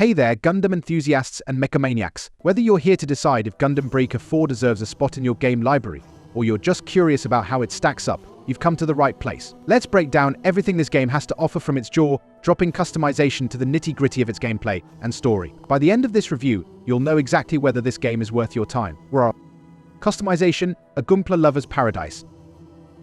Hey there, Gundam enthusiasts and mechamaniacs. Whether you're here to decide if Gundam Breaker 4 deserves a spot in your game library, or you're just curious about how it stacks up, you've come to the right place. Let's break down everything this game has to offer from its jaw-dropping customization to the nitty-gritty of its gameplay and story. By the end of this review, you'll know exactly whether this game is worth your time. Customization, a Gunpla lover's paradise.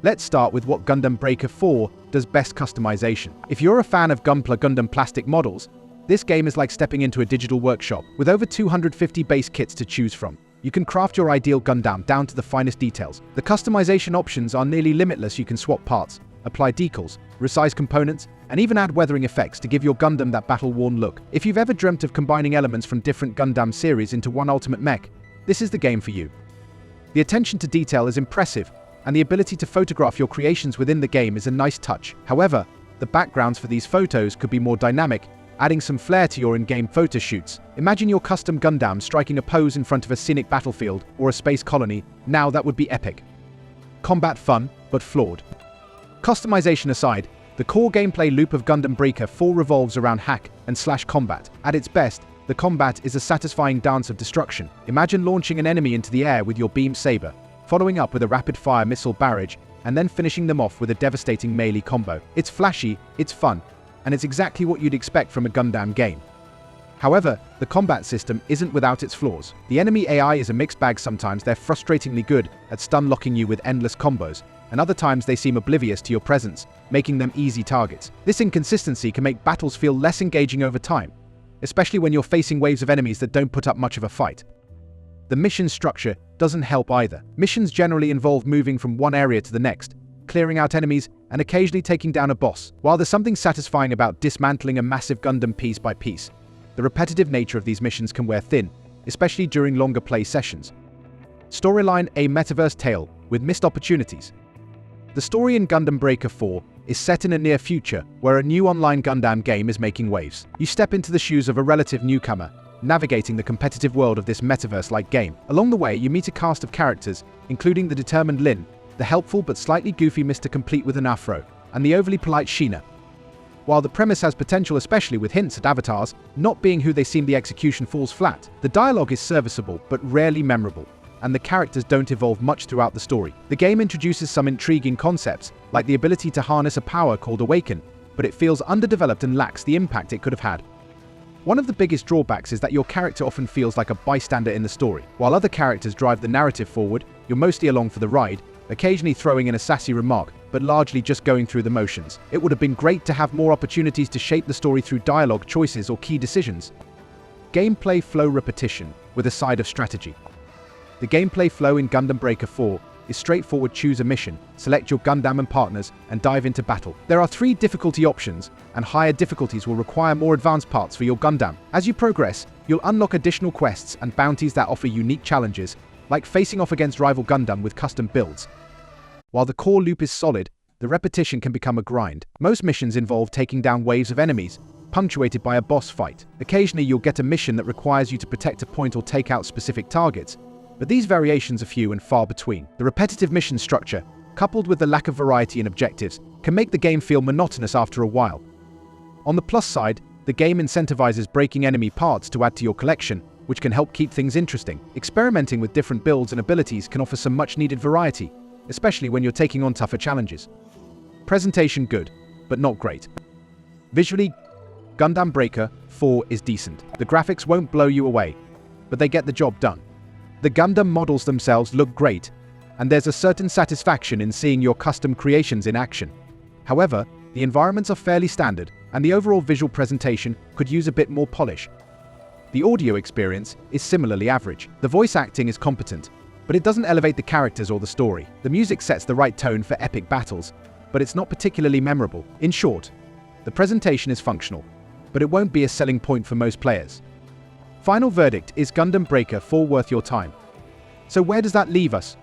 Let's start with what Gundam Breaker 4 does best: customization. If you're a fan of Gunpla Gundam plastic models, this game is like stepping into a digital workshop. With over 250 base kits to choose from, you can craft your ideal Gundam down to the finest details. The customization options are nearly limitless. You can swap parts, apply decals, resize components, and even add weathering effects to give your Gundam that battle-worn look. If you've ever dreamt of combining elements from different Gundam series into one ultimate mech, this is the game for you. The attention to detail is impressive, and the ability to photograph your creations within the game is a nice touch. However, the backgrounds for these photos could be more dynamic, adding some flair to your in-game photo shoots. Imagine your custom Gundam striking a pose in front of a scenic battlefield or a space colony. Now that would be epic. Combat fun, but flawed. Customization aside, the core gameplay loop of Gundam Breaker 4 revolves around hack and slash combat. At its best, the combat is a satisfying dance of destruction. Imagine launching an enemy into the air with your beam saber, following up with a rapid-fire missile barrage, and then finishing them off with a devastating melee combo. It's flashy, it's fun, and it's exactly what you'd expect from a Gundam game. However, the combat system isn't without its flaws. The enemy AI is a mixed bag. Sometimes they're frustratingly good at stun-locking you with endless combos, and other times they seem oblivious to your presence, making them easy targets. This inconsistency can make battles feel less engaging over time, especially when you're facing waves of enemies that don't put up much of a fight. The mission structure doesn't help either. Missions generally involve moving from one area to the next, clearing out enemies, and occasionally taking down a boss. While there's something satisfying about dismantling a massive Gundam piece by piece, the repetitive nature of these missions can wear thin, especially during longer play sessions. Storyline: a metaverse tale with missed opportunities. The story in Gundam Breaker 4 is set in a near future where a new online Gundam game is making waves. You step into the shoes of a relative newcomer, navigating the competitive world of this metaverse-like game. Along the way, you meet a cast of characters, including the determined Lin, the helpful but slightly goofy Mr. Complete with an afro, and the overly polite Sheena. While the premise has potential, especially with hints at avatars not being who they seem, the execution falls flat. The dialogue is serviceable but rarely memorable, and the characters don't evolve much throughout the story. The game introduces some intriguing concepts, like the ability to harness a power called Awaken, but it feels underdeveloped and lacks the impact it could have had. One of the biggest drawbacks is that your character often feels like a bystander in the story. While other characters drive the narrative forward, you're mostly along for the ride, occasionally throwing in a sassy remark, but largely just going through the motions. It would have been great to have more opportunities to shape the story through dialogue choices or key decisions. Gameplay flow: repetition with a side of strategy. The gameplay flow in Gundam Breaker 4 is straightforward. Choose a mission, select your Gundam and partners, and dive into battle. There are 3 difficulty options, and higher difficulties will require more advanced parts for your Gundam. As you progress, you'll unlock additional quests and bounties that offer unique challenges, like facing off against rival Gundam with custom builds. While the core loop is solid, the repetition can become a grind. Most missions involve taking down waves of enemies, punctuated by a boss fight. Occasionally you'll get a mission that requires you to protect a point or take out specific targets, but these variations are few and far between. The repetitive mission structure, coupled with the lack of variety in objectives, can make the game feel monotonous after a while. On the plus side, the game incentivizes breaking enemy parts to add to your collection, which can help keep things interesting. Experimenting with different builds and abilities can offer some much-needed variety, especially when you're taking on tougher challenges. Presentation: good, but not great. Visually, Gundam Breaker 4 is decent. The graphics won't blow you away, but they get the job done. The Gundam models themselves look great, and there's a certain satisfaction in seeing your custom creations in action. However, the environments are fairly standard, and the overall visual presentation could use a bit more polish. The audio experience is similarly average. The voice acting is competent, but it doesn't elevate the characters or the story. The music sets the right tone for epic battles, but it's not particularly memorable. In short, the presentation is functional, but it won't be a selling point for most players. Final verdict: is Gundam Breaker 4 worth your time? So where does that leave us?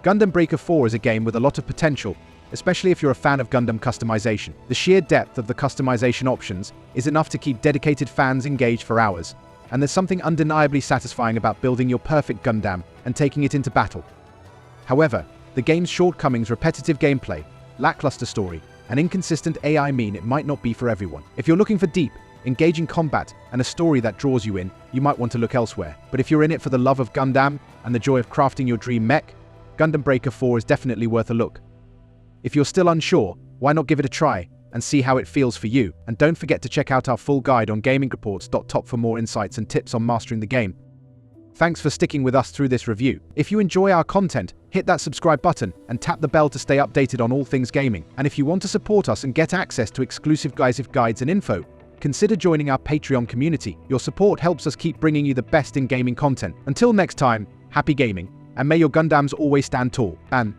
Gundam Breaker 4 is a game with a lot of potential, especially if you're a fan of Gundam customization. The sheer depth of the customization options is enough to keep dedicated fans engaged for hours, and there's something undeniably satisfying about building your perfect Gundam and taking it into battle. However, the game's shortcomings, repetitive gameplay, lackluster story, and inconsistent AI mean it might not be for everyone. If you're looking for deep, engaging combat, and a story that draws you in, you might want to look elsewhere. But if you're in it for the love of Gundam and the joy of crafting your dream mech, Gundam Breaker 4 is definitely worth a look. If you're still unsure, why not give it a try and see how it feels for you? And don't forget to check out our full guide on gamingreports.top for more insights and tips on mastering the game. Thanks for sticking with us through this review. If you enjoy our content, hit that subscribe button and tap the bell to stay updated on all things gaming. And if you want to support us and get access to exclusive guides and info, consider joining our Patreon community. Your support helps us keep bringing you the best in gaming content. Until next time, happy gaming, and may your Gundams always stand tall. And